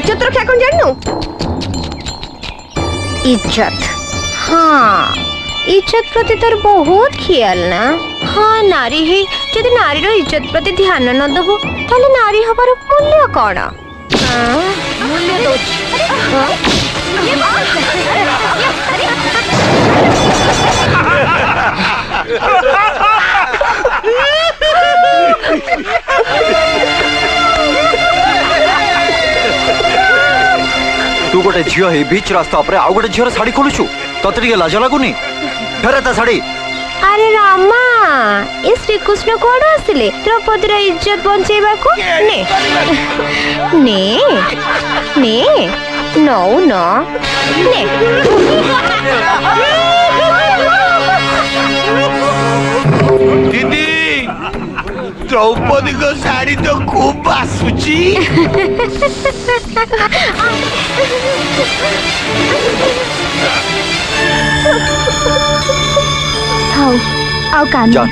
इज्जत रक्षा कौन जानू इज्जत हाँ इज्जत प्रति तोर बहुत ख्याल ना हाँ नारी है जदि नारी रो इज्जत प्रति ध्यान न दबो ताले नारी हबार मूल्य कौन मूल्य तू गोटे झील है बीच रास्ता पर आउ गोटे झील शाढ़ी खोलुचु तते टिके लाज लागुनी फेरे ता शाढ़ी अरे रामा ए श्रीकृष्ण कोड आसिले द्रौपदीर इज्जत बंचेबा को ने ने ने नो नो ने दीदी द्रौपदी को साड़ी तो खूब बासुची आओ कान जा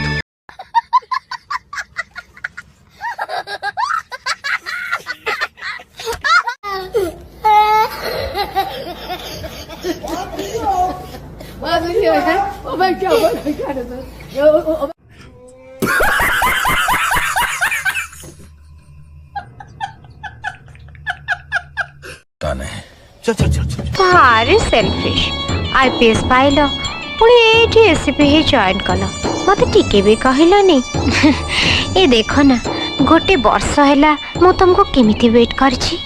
चल चल चल चल भारी सेल्फिश आईपीएस पाइल पुणी एठी एसीपी ही जॉइन कल मत टिके भी कहलनी ए देखो ना गोटे वर्ष हैला मु तुमको केमिति वेट करछि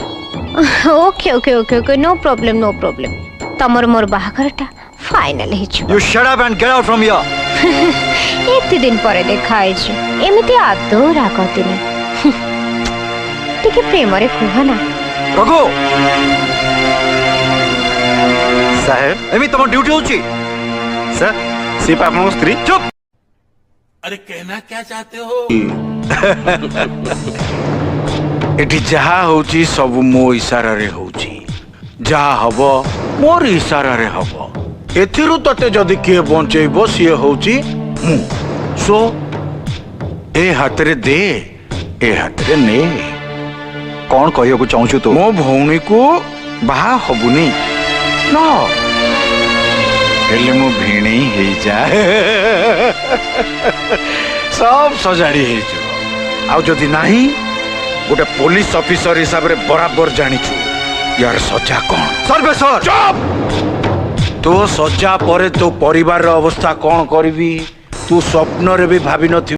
okay okay okay okay no problem तमर मोर बाहागरटा फाइनल हिच you shut up and get out from here एते दिन परे देखा आइछि एमिति आदो रागति नै टिके प्रेम रे कुह ना रघु साहेब एमी तुम ड्यूटी होची सर सिर्फ आपन स्त्री चुप अरे कहना क्या चाहते हो एठी जहा होची सब मो इशारा रे होची जहा हबो मोर इशारा रे हबो एथिरु तते जदी के बंचेइबो सिए होची मु सो ए हाथ रे दे ए हाथ रे ने कौन कहयको चाहूछु तो मो भौणी को बाहा हबुनी न हेले मो भिणी हे जा सब सजाड़ी हे जो आउ जदी नाही गोटे पुलिस ऑफिसर हिसाब रे बराबर जानिछु यार सजा कौन सर्वेसर चुप तो सजा परे तो परिवार रो अवस्था कौन करबी तू स्वप्न रे भी भाबी नथि